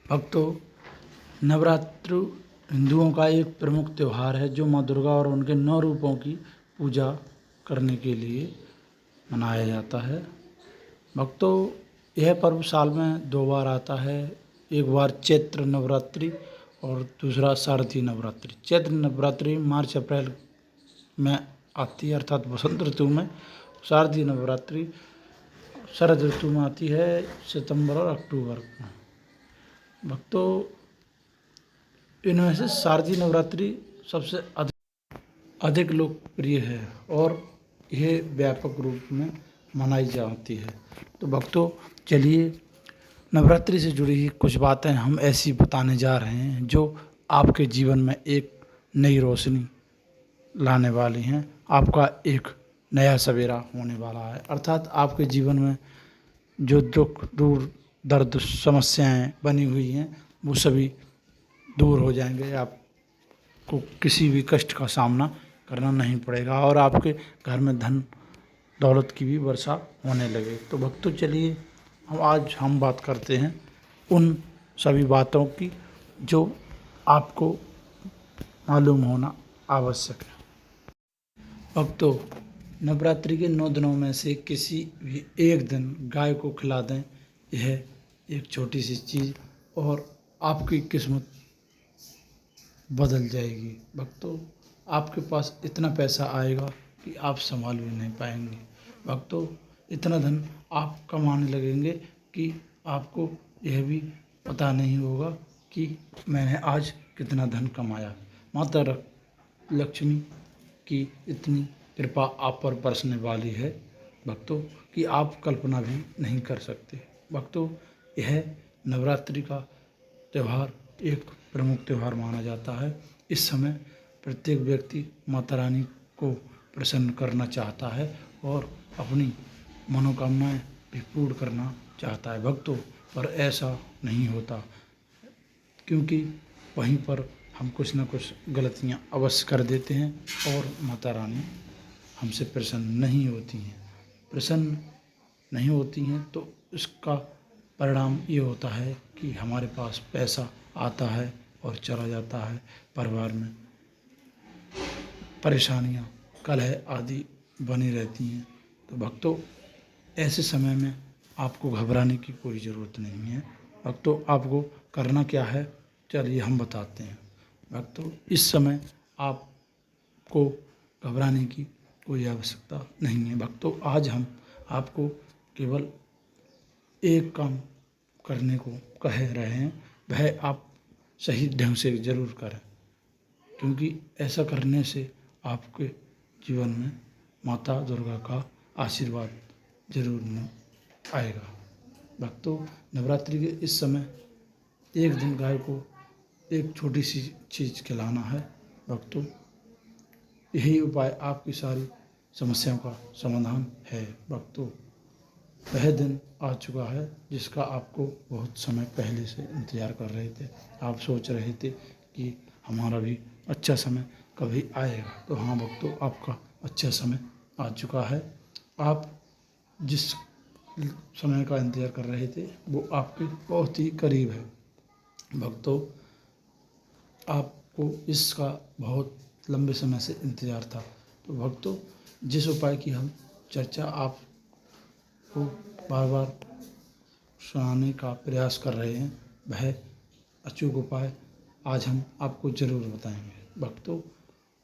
भक्तों, नवरात्र हिंदुओं का एक प्रमुख त्यौहार है जो माँ दुर्गा और उनके 9 रूपों की पूजा करने के लिए मनाया जाता है। भक्तों, यह पर्व साल में 2 बार आता है। एक बार चैत्र नवरात्रि और दूसरा शारदीय नवरात्रि। चैत्र नवरात्रि मार्च अप्रैल में आती है, अर्थात बसंत ऋतु में। शारदीय नवरात्रि शरद ऋतु में आती है, सितंबर और अक्टूबर में। भक्तों, इनमें से शारदीय नवरात्रि सबसे अधिक लोकप्रिय है और यह व्यापक रूप में मनाई जाती है। तो भक्तों, चलिए नवरात्रि से जुड़ी ही कुछ बातें हम ऐसी बताने जा रहे हैं जो आपके जीवन में एक नई रोशनी लाने वाली हैं। आपका एक नया सवेरा होने वाला है, अर्थात आपके जीवन में जो दुख दूर दर्द समस्याएं बनी हुई हैं वो सभी दूर हो जाएंगे। आपको किसी भी कष्ट का सामना करना नहीं पड़ेगा और आपके घर में धन दौलत की भी वर्षा होने लगे। तो भक्तों, चलिए आज हम बात करते हैं उन सभी बातों की जो आपको मालूम होना आवश्यक है। भक्तों, नवरात्रि के 9 दिनों में से किसी भी एक दिन गाय को खिला दें। यह एक छोटी सी चीज़ और आपकी किस्मत बदल जाएगी। भक्तों, आपके पास इतना पैसा आएगा कि आप संभाल भी नहीं पाएंगे। भक्तों, इतना धन आप कमाने लगेंगे कि आपको यह भी पता नहीं होगा कि मैंने आज कितना धन कमाया। माता लक्ष्मी की इतनी कृपा आप पर बरसने वाली है भक्तों कि आप कल्पना भी नहीं कर सकते। भक्तों, यह नवरात्रि का त्यौहार एक प्रमुख त्यौहार माना जाता है। इस समय प्रत्येक व्यक्ति माता रानी को प्रसन्न करना चाहता है और अपनी मनोकामनाएं भी पूर्ण करना चाहता है भक्तों, पर ऐसा नहीं होता क्योंकि वहीं पर हम कुछ न कुछ गलतियां अवश्य कर देते हैं और माता रानी हमसे प्रसन्न नहीं होती हैं। तो इसका परिणाम ये होता है कि हमारे पास पैसा आता है और चला जाता है, परिवार में परेशानियां कलह आदि बनी रहती हैं। तो भक्तों, ऐसे समय में आपको घबराने की कोई ज़रूरत नहीं है। भक्तों, आपको करना क्या है, चलिए हम बताते हैं। भक्तों, इस समय आपको घबराने की कोई आवश्यकता नहीं है। भक्तों, आज हम आपको केवल एक काम करने को कह रहे हैं, वह आप सही ढंग से ज़रूर करें, क्योंकि ऐसा करने से आपके जीवन में माता दुर्गा का आशीर्वाद जरूर आएगा। भक्तों, नवरात्रि के इस समय एक दिन गाय को एक छोटी सी चीज़ खिलाना है। भक्तों, यही उपाय आपकी सारी समस्याओं का समाधान है। भक्तों, वह दिन आ चुका है जिसका आपको बहुत समय पहले से इंतज़ार कर रहे थे। आप सोच रहे थे कि हमारा भी अच्छा समय कभी आएगा। तो हाँ भक्तों, आपका अच्छा समय आ चुका है। आप जिस समय का इंतज़ार कर रहे थे वो आपके बहुत ही करीब है। भक्तों, आपको इसका बहुत लंबे समय से इंतज़ार था। तो भक्तों, जिस उपाय की हम चर्चा आपको बार बार सुनाने का प्रयास कर रहे हैं, वह अचूक उपाय आज हम आपको ज़रूर बताएंगे। भक्तों,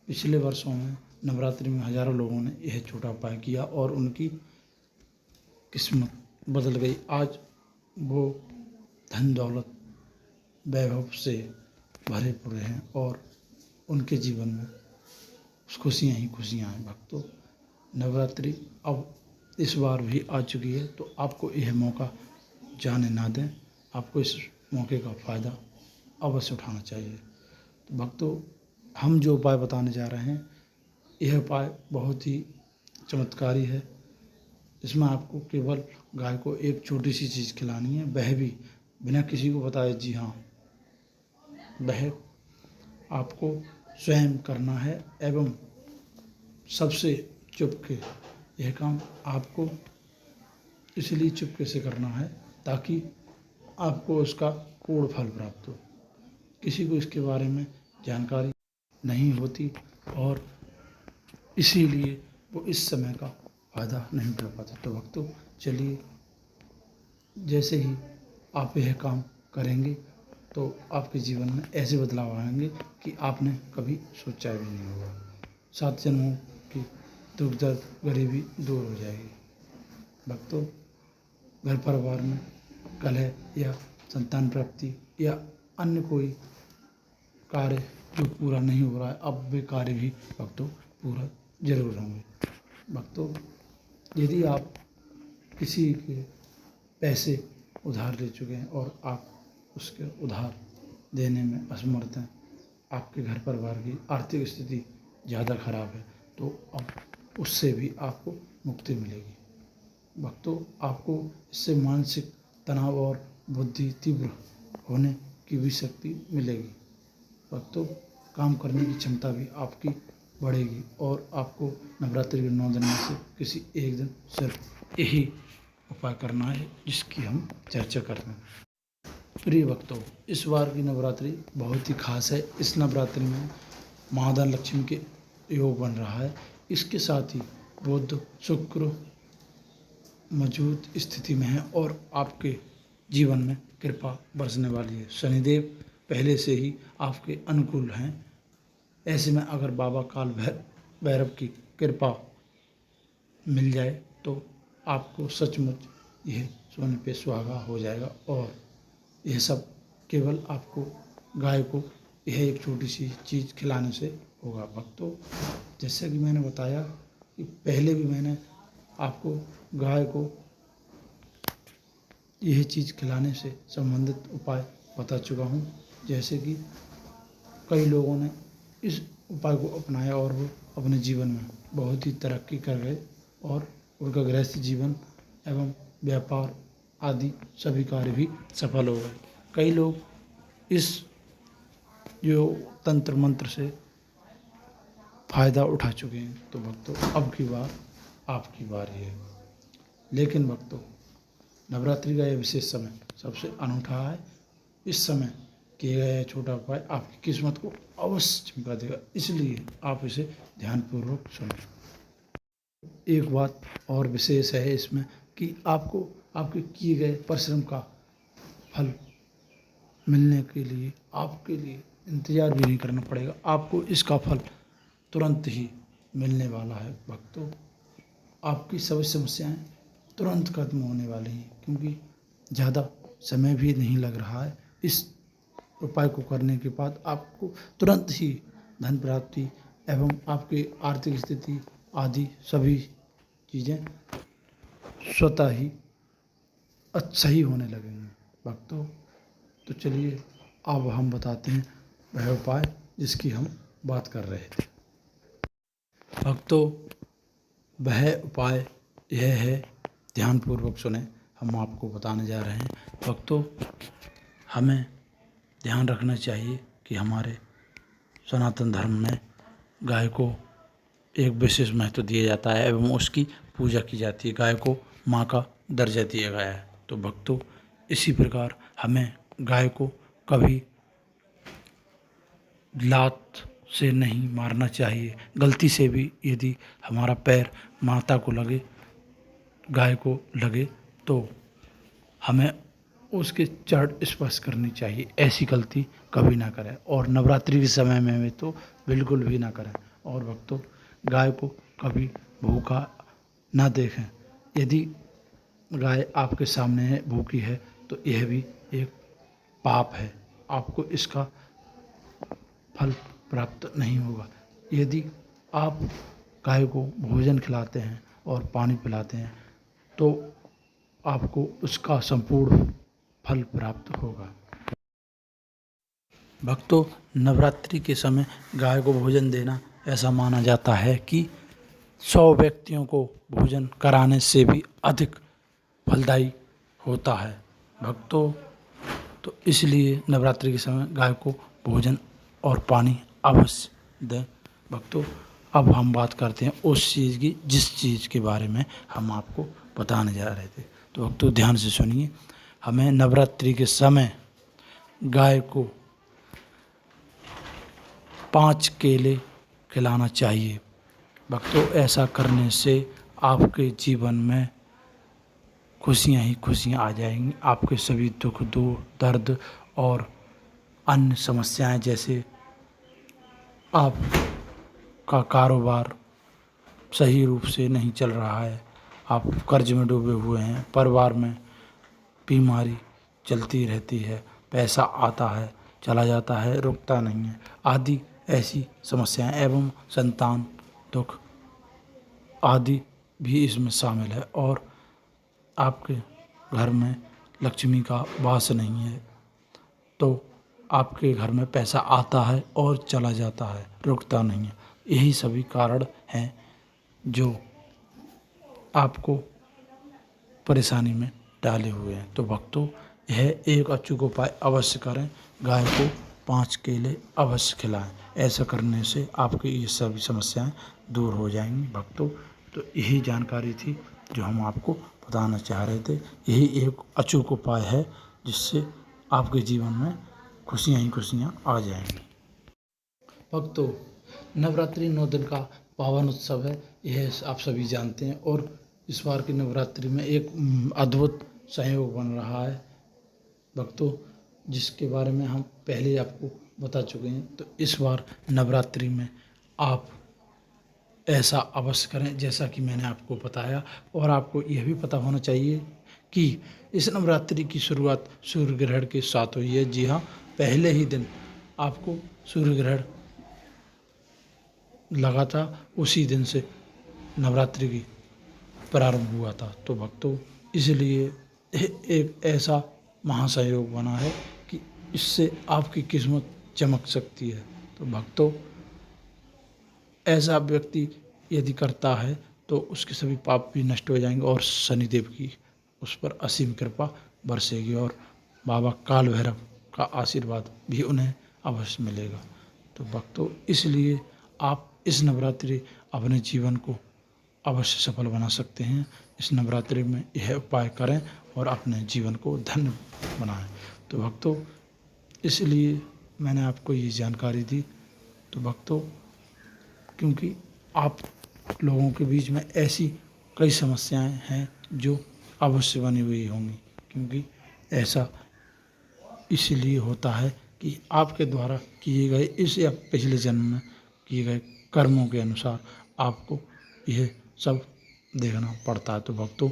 पिछले वर्षों में नवरात्रि में हज़ारों लोगों ने यह छोटा उपाय किया और उनकी किस्मत बदल गई। आज वो धन दौलत वैभव से भरे पूरे हैं और उनके जीवन में खुशियाँ ही खुशियाँ हैं। भक्तों, नवरात्रि अब इस बार भी आ चुकी है, तो आपको यह मौका जाने ना दें। आपको इस मौके का फ़ायदा अवश्य उठाना चाहिए। तो भक्तों, हम जो उपाय बताने जा रहे हैं, यह उपाय बहुत ही चमत्कारी है। इसमें आपको केवल गाय को एक छोटी सी चीज़ खिलानी है, वह भी बिना किसी को बताए। जी हाँ, वह आपको स्वयं करना है एवं सबसे चुपके। यह काम आपको इसलिए चुपके से करना है ताकि आपको उसका पूर्ण फल प्राप्त हो। किसी को इसके बारे में जानकारी नहीं होती और इसीलिए वो इस समय का फ़ायदा नहीं उठा पाते। तो भक्तों चलिए, जैसे ही आप यह काम करेंगे तो आपके जीवन में ऐसे बदलाव आएंगे कि आपने कभी सोचा भी नहीं होगा। 7 जन्मों की दुख दर्द गरीबी दूर हो जाएगी। भक्तों, घर परिवार में कलह या संतान प्राप्ति या अन्य कोई कार्य जो पूरा नहीं हो रहा है, अब वे कार्य भी भक्तों पूरा जरूर होंगे। भक्तों, यदि आप किसी के पैसे उधार ले चुके हैं और आप उसके उधार देने में असमर्थ हैं, आपके घर परिवार की आर्थिक स्थिति ज़्यादा खराब है, तो अब उससे भी आपको मुक्ति मिलेगी। भक्तों, आपको इससे मानसिक तनाव और बुद्धि तीव्र होने की भी शक्ति मिलेगी। भक्तों, काम करने की क्षमता भी आपकी बढ़ेगी और आपको नवरात्रि के 9 दिन में से किसी एक दिन सिर्फ यही उपाय करना है जिसकी हम चर्चा करते हैं। प्रिय भक्तों, इस बार की नवरात्रि बहुत ही खास है। इस नवरात्रि में महाधन लक्ष्मी के योग बन रहा है। इसके साथ ही बुध शुक्र मौजूद स्थिति में है और आपके जीवन में कृपा बरसने वाली है। शनिदेव पहले से ही आपके अनुकूल हैं। ऐसे में अगर बाबा काल भैरव की कृपा मिल जाए तो आपको सचमुच यह सोने पे सुहागा हो जाएगा और यह सब केवल आपको गाय को यह एक छोटी सी चीज़ खिलाने से होगा। भक्तों, जैसे कि मैंने बताया कि पहले भी मैंने आपको गाय को यह चीज़ खिलाने से संबंधित उपाय बता चुका हूँ। जैसे कि कई लोगों ने इस उपाय को अपनाया और वो अपने जीवन में बहुत ही तरक्की कर गए और उनका गृहस्थ जीवन एवं व्यापार आदि सभी कार्य भी सफल हो गए। कई लोग इस जो तंत्र मंत्र से फ़ायदा उठा चुके हैं। तो भक्तों, अब की बार आपकी बारी है। लेकिन भक्तों, नवरात्रि का यह विशेष समय सबसे अनूठा है। इस समय किया गया यह छोटा उपाय आपकी किस्मत को अवश्य चमका देगा, इसलिए आप इसे ध्यानपूर्वक सुनें। एक बात और विशेष है इसमें कि आपको आपके किए गए परिश्रम का फल मिलने के लिए आपके लिए इंतज़ार भी नहीं करना पड़ेगा। आपको इसका फल तुरंत ही मिलने वाला है। भक्तों, आपकी सभी समस्याएं तुरंत खत्म होने वाली हैं, क्योंकि ज़्यादा समय भी नहीं लग रहा है। इस उपाय को करने के बाद आपको तुरंत ही धन प्राप्ति एवं आपकी आर्थिक स्थिति आदि सभी चीज़ें स्वतः ही अच्छा ही होने लगेंगे। भक्तों, तो चलिए अब हम बताते हैं वह उपाय जिसकी हम बात कर रहे थे। भक्तों, वह उपाय यह है, ध्यानपूर्वक सुने, हम आपको बताने जा रहे हैं। भक्तों, हमें ध्यान रखना चाहिए कि हमारे सनातन धर्म में गाय को एक विशेष महत्व दिया जाता है एवं उसकी पूजा की जाती है। गाय को माँ का दर्जा दिया गया है। तो भक्तों, इसी प्रकार हमें गाय को कभी लात से नहीं मारना चाहिए। गलती से भी यदि हमारा पैर माता को लगे, गाय को लगे, तो हमें उसके चरण स्पर्श करनी चाहिए। ऐसी गलती कभी ना करें और नवरात्रि के समय में तो बिल्कुल भी ना करें। और भक्तों, गाय को कभी भूखा ना देखें। यदि गाय आपके सामने है, भूखी है, तो यह भी एक पाप है। आपको इसका फल प्राप्त नहीं होगा। यदि आप गाय को भोजन खिलाते हैं और पानी पिलाते हैं तो आपको उसका संपूर्ण फल प्राप्त होगा। भक्तों, नवरात्रि के समय गाय को भोजन देना ऐसा माना जाता है कि 100 व्यक्तियों को भोजन कराने से भी अधिक फलदायी होता है। भक्तों, तो इसलिए नवरात्रि के समय गाय को भोजन और पानी अवश्य दें। भक्तों, अब हम बात करते हैं उस चीज़ की जिस चीज़ के बारे में हम आपको बताने जा रहे थे। तो भक्तों, ध्यान से सुनिए। हमें नवरात्रि के समय गाय को 5 केले खिलाना चाहिए। भक्तों, ऐसा करने से आपके जीवन में खुशियाँ ही खुशियाँ आ जाएंगी। आपके सभी दुख दर्द और अन्य समस्याएं, जैसे आपका कारोबार सही रूप से नहीं चल रहा है, आप कर्ज में डूबे हुए हैं, परिवार में बीमारी चलती रहती है, पैसा आता है चला जाता है, रुकता नहीं है, आदि ऐसी समस्याएं एवं संतान दुख आदि भी इसमें शामिल है। और आपके घर में लक्ष्मी का वास नहीं है तो आपके घर में पैसा आता है और चला जाता है, रुकता नहीं है। यही सभी कारण हैं जो आपको परेशानी में डाले हुए हैं। तो भक्तों, यह एक अचूक उपाय अवश्य करें, गाय को 5 केले अवश्य खिलाएं। ऐसा करने से आपकी ये सभी समस्याएं दूर हो जाएंगी। भक्तों, तो यही जानकारी थी जो हम आपको बताना चाह रहे थे। यही एक अचूक उपाय है जिससे आपके जीवन में खुशियाँ ही खुशियाँ आ जाएंगी। भक्तों, नवरात्रि 9 दिन का पावन उत्सव है, यह आप सभी जानते हैं। और इस बार की नवरात्रि में एक अद्भुत संयोग बन रहा है भक्तों, जिसके बारे में हम पहले आपको बता चुके हैं। तो इस बार नवरात्रि में आप ऐसा अवश्य करें जैसा कि मैंने आपको बताया। और आपको यह भी पता होना चाहिए कि इस नवरात्रि की शुरुआत सूर्य ग्रहण के साथ हुई है। जी हाँ, पहले ही दिन आपको सूर्य ग्रहण लगा था, उसी दिन से नवरात्रि की प्रारंभ हुआ था। तो भक्तों, इसलिए एक ऐसा महासंयोग बना है कि इससे आपकी किस्मत चमक सकती है। तो भक्तों, ऐसा व्यक्ति यदि करता है तो उसके सभी पाप भी नष्ट हो जाएंगे और शनिदेव की उस पर असीम कृपा बरसेगी और बाबा काल भैरव का आशीर्वाद भी उन्हें अवश्य मिलेगा। तो भक्तों, इसलिए आप इस नवरात्रि अपने जीवन को अवश्य सफल बना सकते हैं। इस नवरात्रि में यह उपाय करें और अपने जीवन को धन्य बनाएं। तो भक्तों, इसलिए मैंने आपको ये जानकारी दी। तो भक्तों, क्योंकि आप लोगों के बीच में ऐसी कई समस्याएं हैं जो अवश्य बनी हुई होंगी, क्योंकि ऐसा इसलिए होता है कि आपके द्वारा किए गए इस या पिछले जन्म में किए गए कर्मों के अनुसार आपको यह सब देखना पड़ता है। तो भक्तों,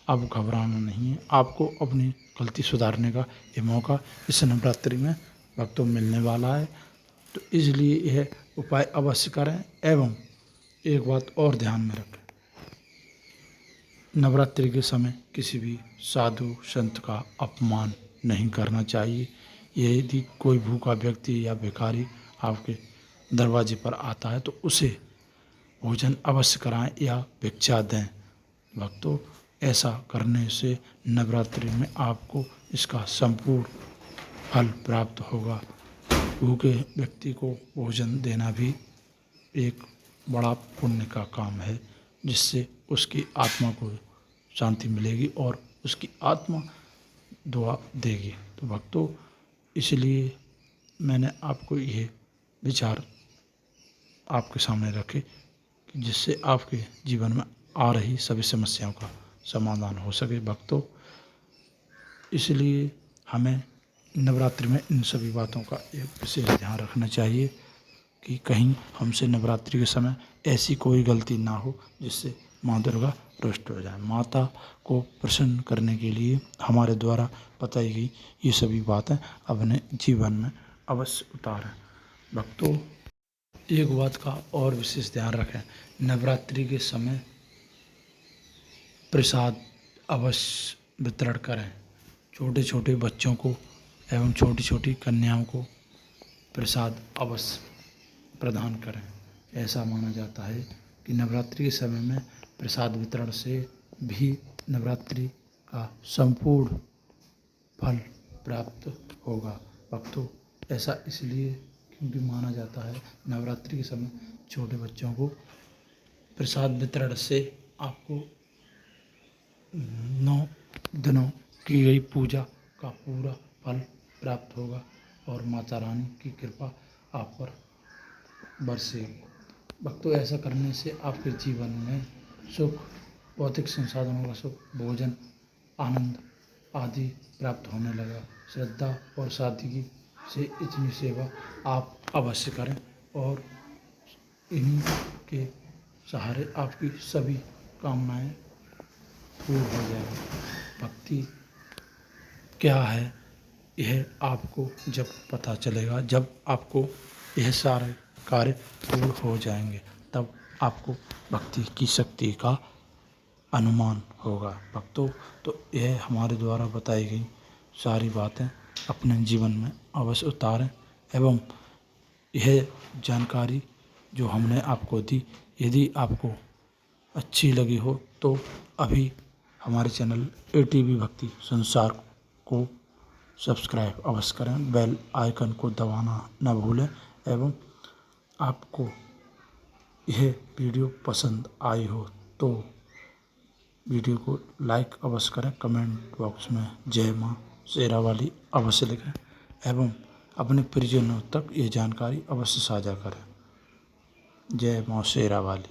अब घबराना नहीं है, आपको अपनी गलती सुधारने का ये मौका इस नवरात्रि में भक्तों मिलने वाला है। तो इसलिए यह उपाय अवश्य करें। एवं एक बात और ध्यान में रखें, नवरात्रि के समय किसी भी साधु संत का अपमान नहीं करना चाहिए। यदि कोई भूखा व्यक्ति या भिखारी आपके दरवाजे पर आता है तो उसे भोजन अवश्य कराएं या भिक्षा दें। भक्तों, ऐसा करने से नवरात्रि में आपको इसका संपूर्ण फल प्राप्त होगा। भूखे व्यक्ति को भोजन देना भी एक बड़ा पुण्य का काम है, जिससे उसकी आत्मा को शांति मिलेगी और उसकी आत्मा दुआ देगी। तो भक्तों, इसलिए मैंने आपको ये विचार आपके सामने रखे कि जिससे आपके जीवन में आ रही सभी समस्याओं का समाधान हो सके। भक्तों, इसलिए हमें नवरात्रि में इन सभी बातों का एक विशेष ध्यान रखना चाहिए कि कहीं हमसे नवरात्रि के समय ऐसी कोई गलती ना हो जिससे माँ दुर्गा रुष्ट हो जाए। माता को प्रसन्न करने के लिए हमारे द्वारा बताई गई ये सभी बातें अपने जीवन में अवश्य उतारें। भक्तों, एक बात का और विशेष ध्यान रखें, नवरात्रि के समय प्रसाद अवश्य वितरण करें। छोटे छोटे बच्चों को एवं छोटी छोटी कन्याओं को प्रसाद अवश्य प्रदान करें। ऐसा माना जाता है कि नवरात्रि के समय में प्रसाद वितरण से भी नवरात्रि का संपूर्ण फल प्राप्त होगा। भक्तों, ऐसा इसलिए क्योंकि माना जाता है नवरात्रि के समय छोटे बच्चों को प्रसाद वितरण से आपको 9 दिनों की गई पूजा का पूरा फल प्राप्त होगा और माता रानी की कृपा आप पर बरसेगी। भक्तों, ऐसा करने से आपके जीवन में सुख, भौतिक संसाधनों का सुख, भोजन, आनंद आदि प्राप्त होने लगा। श्रद्धा और सादगी से इतनी सेवा आप अवश्य करें और इन्हीं के सहारे आपकी सभी कामनाएं पूर्ण हो जाएंगी। भक्ति क्या है यह आपको जब पता चलेगा, जब आपको यह सारे कार्य पूर्ण हो जाएंगे, तब आपको भक्ति की शक्ति का अनुमान होगा। भक्तों, तो यह हमारे द्वारा बताई गई सारी बातें अपने जीवन में अवश्य उतारें एवं यह जानकारी जो हमने आपको दी, यदि आपको अच्छी लगी हो तो अभी हमारे चैनल ATV भक्ति संसार को सब्सक्राइब अवश्य करें, बेल आइकन को दबाना न भूलें एवं आपको यह वीडियो पसंद आई हो तो वीडियो को लाइक अवश्य करें, कमेंट बॉक्स में जय माँ शेरावाली अवश्य लिखें एवं अपने परिजनों तक ये जानकारी अवश्य साझा करें। जय माँ शेरावाली।